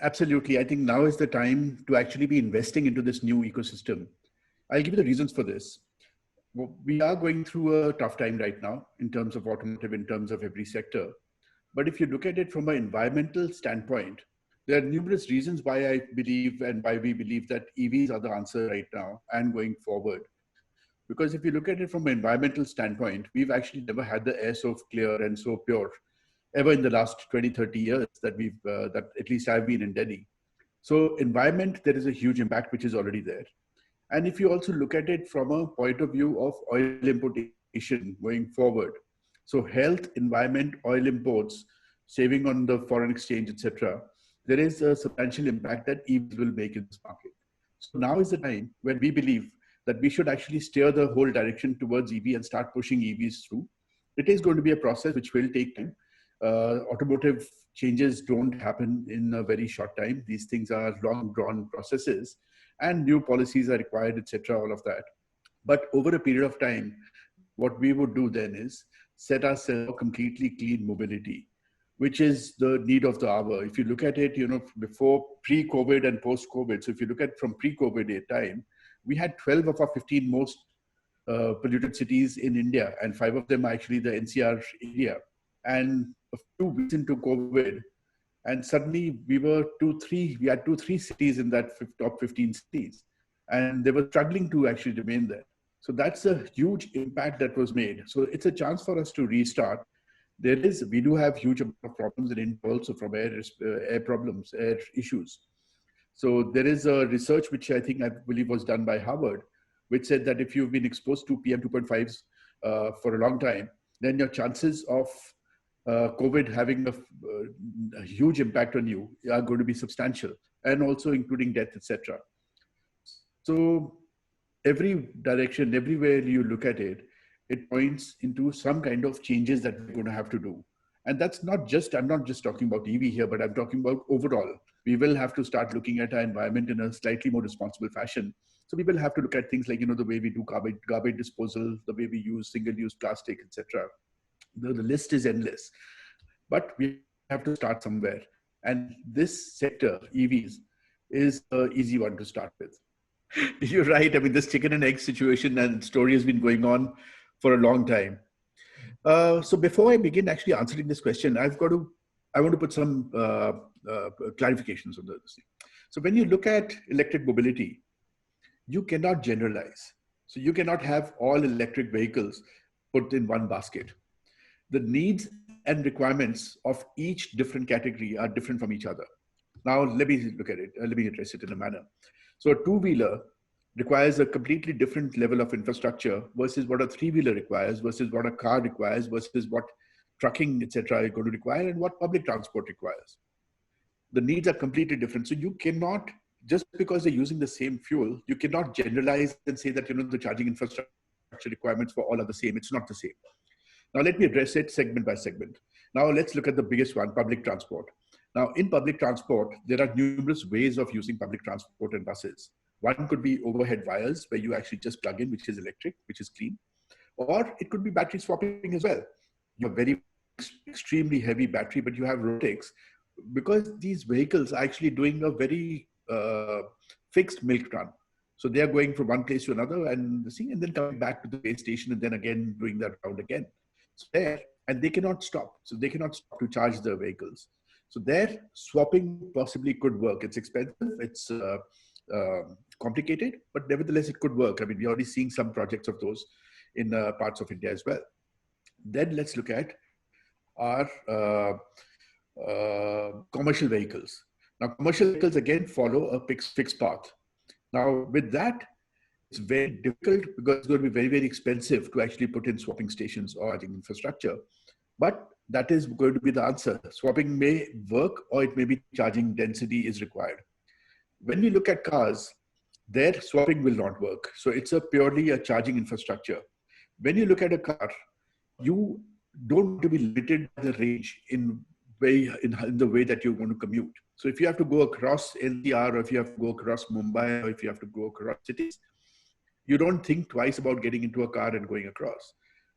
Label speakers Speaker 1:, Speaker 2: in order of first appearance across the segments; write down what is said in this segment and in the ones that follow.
Speaker 1: Absolutely. I think now is the time to actually be investing into this new ecosystem. I'll give you the reasons for this. Well, we are going through a tough time right now in terms of automotive, in terms of every sector. But if you look at it from an environmental standpoint, there are numerous reasons why I believe and why we believe that EVs are the answer right now and going forward. Because if you look at it from an environmental standpoint, we've actually never had the air so clear and so pure ever in the last 20, 30 years that that at least I've been in Delhi. So environment, there is a huge impact which is already there. And if you also look at it from a point of view of oil importation going forward, so health, environment, oil imports, saving on the foreign exchange, etc., there is a substantial impact that EVs will make in this market. So now is the time when we believe that we should actually steer the whole direction towards EV and start pushing EVs through. It is going to be a process which will take time. Automotive changes don't happen in a very short time. These things are long drawn processes and new policies are required, etc., all of that. But over a period of time, what we would do then is set ourselves for completely clean mobility, which is the need of the hour. If you look at it, before pre-COVID and post-COVID, so if you look at from pre-COVID time, we had 12 of our 15 most polluted cities in India, and 5 of them are actually the NCR area. And a few weeks into COVID, and suddenly we had 3 cities in that top 15 cities, and they were struggling to actually remain there. So that's a huge impact that was made. So it's a chance for us to restart. We do have huge amount of problems in India also from air problems, air issues. So there is a research which I believe was done by Harvard, which said that if you've been exposed to PM 2.5s for a long time, then your chances of COVID having a huge impact on you are going to be substantial, and also including death, etc. So every direction, everywhere you look at it, it points into some kind of changes that we're going to have to do. And that's I'm not just talking about EV here, but I'm talking about overall. We will have to start looking at our environment in a slightly more responsible fashion. So we will have to look at things like, the way we do garbage disposal, the way we use single-use plastic, etc. The list is endless, but we have to start somewhere. And this sector, EVs, is an easy one to start with. You're right. I mean, this chicken and egg situation and story has been going on for a long time. So before I begin actually answering this question, I want to put some clarifications on this. So when you look at electric mobility, you cannot generalize. So you cannot have all electric vehicles put in one basket. The needs and requirements of each different category are different from each other. Now, let me look at it. Let me address it in a manner. So a two-wheeler requires a completely different level of infrastructure versus what a three-wheeler requires, versus what a car requires, versus what trucking, etc., are going to require, and what public transport requires. The needs are completely different. So you cannot, just because they're using the same fuel, you cannot generalize and say that the charging infrastructure requirements for all are the same. It's not the same. Now let me address it segment by segment. Now let's look at the biggest one, public transport. Now in public transport, there are numerous ways of using public transport and buses. One could be overhead wires where you actually just plug in, which is electric, which is clean. Or it could be battery swapping as well. You have very extremely heavy battery, but you have robotics, because these vehicles are actually doing a very fixed milk run. So they are going from one place to another and then coming back to the base station and then again doing that round again. So there, and they cannot stop. So they cannot stop to charge their vehicles. So there, swapping possibly could work. It's expensive, it's complicated, but nevertheless it could work. I mean, we're already seeing some projects of those in parts of India as well. Then let's look at our commercial vehicles. Now, commercial vehicles again follow a fixed path. Now, with that, it's very difficult because it's going to be very, very expensive to actually put in swapping stations or charging infrastructure. But that is going to be the answer. Swapping may work, or it may be charging density is required. When we look at cars, their swapping will not work. So it's purely a charging infrastructure. When you look at a car, you don't want to be limited by the range in the way that you're going to commute. So if you have to go across NCR, or if you have to go across Mumbai, or if you have to go across cities, you don't think twice about getting into a car and going across.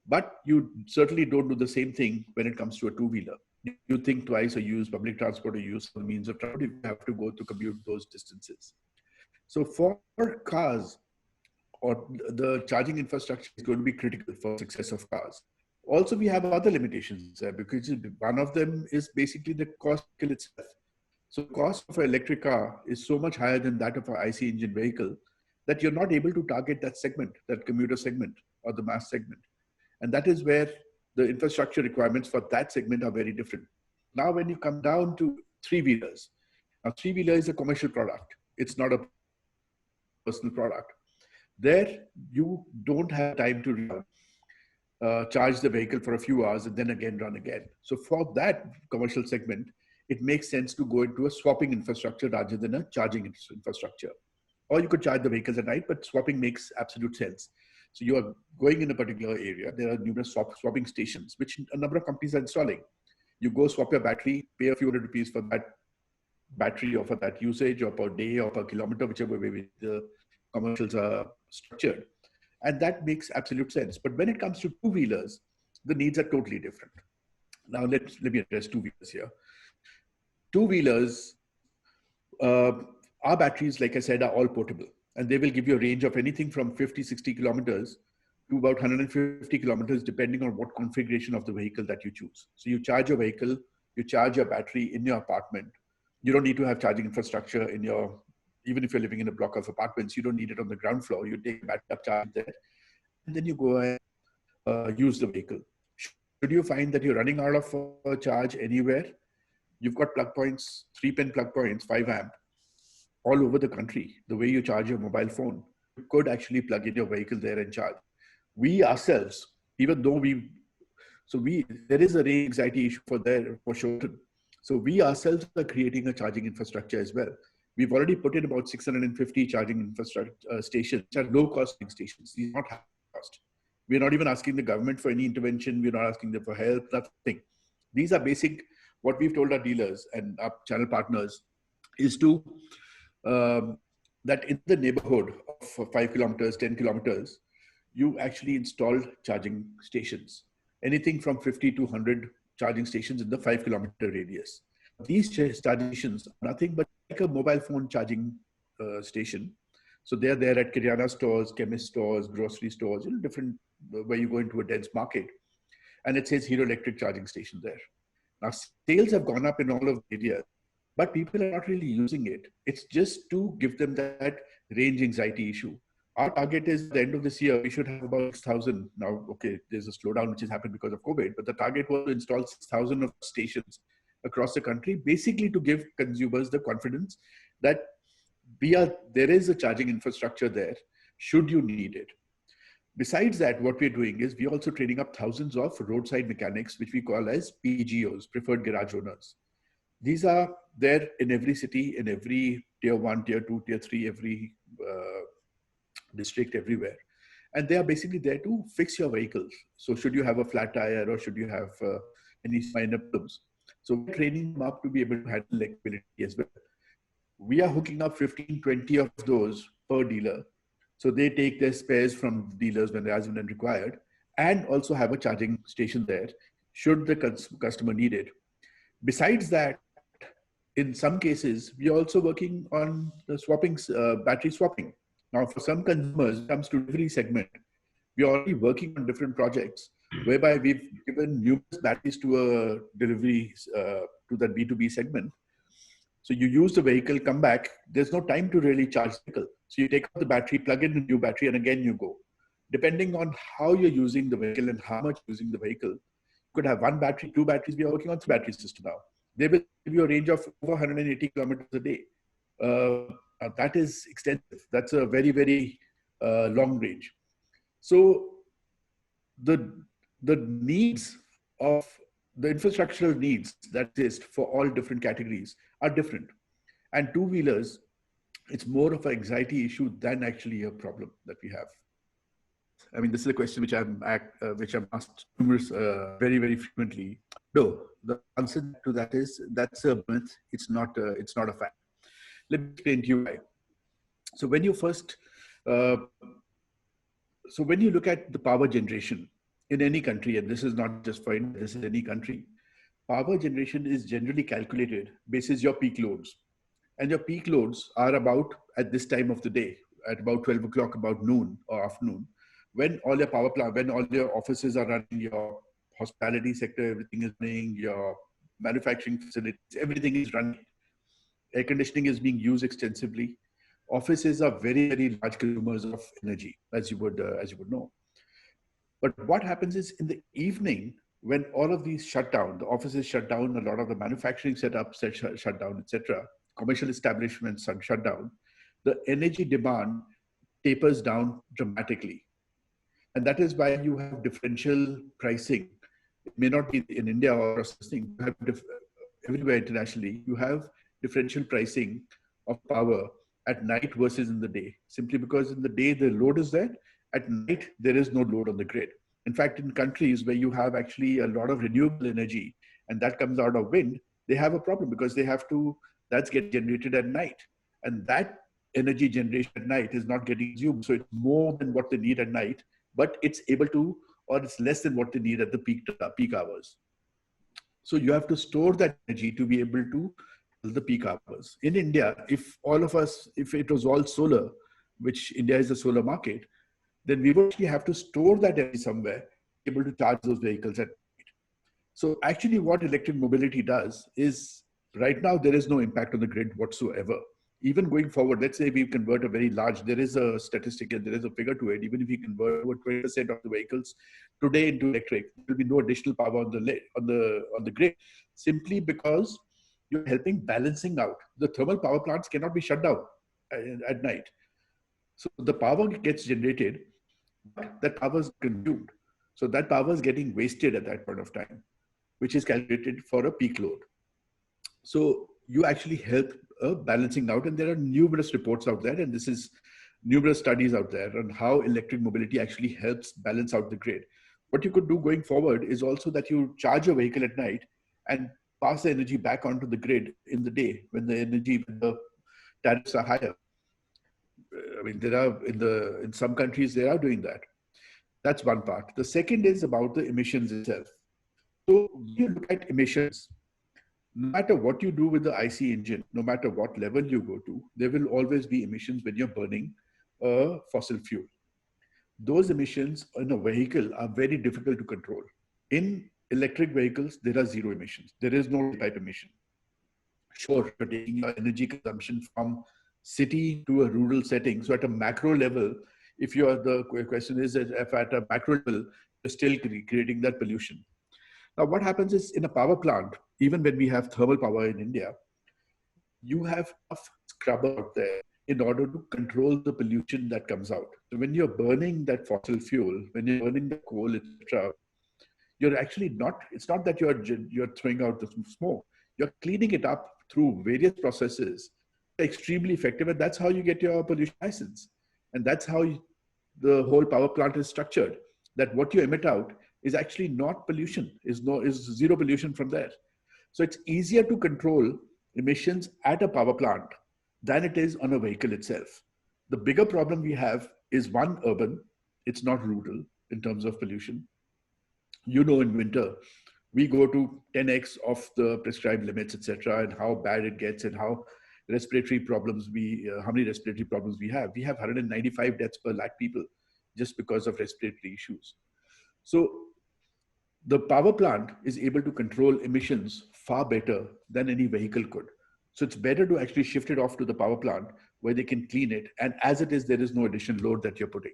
Speaker 1: But you certainly don't do the same thing when it comes to a two-wheeler. you think twice or use public transport or use some means of transport if you have to go to commute those distances. So for cars, or the charging infrastructure is going to be critical for success of cars. Also, we have other limitations because one of them is basically the cost itself. So the cost of an electric car is so much higher than that of an IC engine vehicle that you're not able to target that segment, that commuter segment or the mass segment. And that is where the infrastructure requirements for that segment are very different. Now, when you come down to three-wheelers, now three-wheeler is a commercial product. It's not a personal product. There, you don't have time to charge the vehicle for a few hours and then again run again. So for that commercial segment, it makes sense to go into a swapping infrastructure rather than a charging infrastructure. Or you could charge the vehicles at night, but swapping makes absolute sense. So you are going in a particular area. There are numerous swapping stations, which a number of companies are installing. You go swap your battery, pay a few hundred rupees for that battery or for that usage or per day or per kilometer, whichever way the commercials are structured. And that makes absolute sense. But when it comes to two-wheelers, the needs are totally different. Now, let me address two-wheelers here. Two-wheelers, our batteries, like I said, are all portable. And they will give you a range of anything from 50, 60 kilometers to about 150 kilometers, depending on what configuration of the vehicle that you choose. So you charge your vehicle, you charge your battery in your apartment. You don't need to have charging infrastructure in your, even if you're living in a block of apartments, you don't need it on the ground floor. You take a battery up, charge there, and then you go and use the vehicle. Should you find that you're running out of charge anywhere, you've got plug points, 3-pin plug points, 5 amp, all over the country. The way you charge your mobile phone, you could actually plug in your vehicle there and charge. We ourselves, even though there is a range anxiety issue for sure. So we ourselves are creating a charging infrastructure as well. We've already put in about 650 charging infrastructure stations, which are low-cost stations. These are not high cost. We're not even asking the government for any intervention. We're not asking them for help, nothing. These are basic, what we've told our dealers and our channel partners is to, that in the neighborhood of 5 kilometers, 10 kilometers, you actually install charging stations. Anything from 50 to 100 charging stations in the 5-kilometer radius. These charging stations are nothing but like a mobile phone charging station. So they're there at Kirana stores, chemist stores, grocery stores, different, where you go into a dense market. And it says Hero Electric charging station there. Now, sales have gone up in all of the areas, but people are not really using it. It's just to give them that range anxiety issue. Our target is at the end of this year, we should have about 6,000. Now, okay, there's a slowdown which has happened because of COVID, but the target was to install 6,000 of stations across the country, basically to give consumers the confidence that there is a charging infrastructure there, should you need it. Besides that, what we're doing is we're also training up thousands of roadside mechanics, which we call as PGOs, preferred garage owners. These are there in every city, in every tier 1, tier 2, tier 3, every district, everywhere. And they are basically there to fix your vehicles. So should you have a flat tire or should you have any minor problems? So we're training them up to be able to handle electric as well. We are hooking up 15, 20 of those per dealer. So they take their spares from dealers when as and required, and also have a charging station there, should the customer need it. Besides that, in some cases, we are also working on the swapping, battery swapping. Now, for some consumers, when it comes to delivery segment, we are already working on different projects whereby we've given numerous batteries to a delivery, to that B2B segment. So you use the vehicle, come back, there's no time to really charge the vehicle. So you take out the battery, plug in a new battery, and again you go. Depending on how you're using the vehicle and how much using the vehicle, you could have 1 battery, 2 batteries. We are working on 3 battery system now. They will give you a range of over 180 kilometers a day. That is extensive. That's a very, very long range. So the needs of the infrastructural needs that exist for all different categories are different. And two-wheelers, it's more of an anxiety issue than actually a problem that we have. I mean, this is a question which I'm asked numerous, very, very frequently. No, the answer to that is that's a myth. It's not a fact. Let me explain to you why. So when you first, so when you look at the power generation in any country, and this is not just for India, this is any country, power generation is generally calculated basis your peak loads. And your peak loads are about at this time of the day, at about 12 o'clock, about noon or afternoon, when all your power plant, when all your offices are running, your hospitality sector, everything is running, your manufacturing facilities, everything is running. Air conditioning is being used extensively. Offices are very, very large consumers of energy, as you would know. But what happens is in the evening, when all of these shut down, the offices shut down, a lot of the manufacturing setups shut down, etc. Commercial establishments are shut down. The energy demand tapers down dramatically, and that is why you have differential pricing. It may not be in India or across this thing. You have everywhere internationally. You have differential pricing of power at night versus in the day, simply because in the day the load is there. At night there is no load on the grid. In fact, in countries where you have actually a lot of renewable energy and that comes out of wind, they have a problem because they have to, that's get generated at night. And that energy generation at night is not getting consumed. So it's more than what they need at night, but it's able to, or it's less than what they need at the peak hours. So you have to store that energy to be able to fill the peak hours. In India, if all of us, if it was all solar, which India is a solar market, then we would actually have to store that energy somewhere, able to charge those vehicles at night. So actually what electric mobility does is right now there is no impact on the grid whatsoever. Even going forward, let's say we convert a very large, there is a statistic and there is a figure to it, even if we convert over 20% of the vehicles today into electric, there will be no additional power on the grid, simply because you're helping balancing out. The thermal power plants cannot be shut down at night. So the power gets generated, but that power is consumed. So that power is getting wasted at that point of time, which is calculated for a peak load. So you actually help balancing out, and there are numerous reports out there, and this is numerous studies out there on how electric mobility actually helps balance out the grid. What you could do going forward is also that you charge your vehicle at night and pass the energy back onto the grid in the day when the tariffs are higher. I mean, there are in some countries they are doing that. That's one part. The second is about the emissions itself. So when you look at emissions, no matter what you do with the IC engine, no matter what level you go to, there will always be emissions when you're burning a fossil fuel. Those emissions in a vehicle are very difficult to control. In electric vehicles, there are zero emissions. There is no type emission. Sure, you're taking your energy consumption from city to a rural setting. So at a macro level, if you are, the question is that if at a macro level, you're still creating that pollution. Now, what happens is in a power plant, even when we have thermal power in India, you have a scrubber out there in order to control the pollution that comes out. So when you're burning that fossil fuel, when you're burning the coal, etc., you're actually not, it's not that you're throwing out the smoke. You're cleaning it up through various processes, extremely effective, and that's how you get your pollution license. And that's how the whole power plant is structured, that what you emit out is actually not pollution, is zero pollution from there. So it's easier to control emissions at a power plant than it is on a vehicle itself. The bigger problem we have is one, urban, it's not rural in terms of pollution. You know, in winter, we go to 10x of the prescribed limits, etc., and how bad it gets and how respiratory problems how many respiratory problems we have. We have 195 deaths per lakh people just because of respiratory issues. So the power plant is able to control emissions far better than any vehicle could. So it's better to actually shift it off to the power plant where they can clean it. And as it is, there is no additional load that you're putting.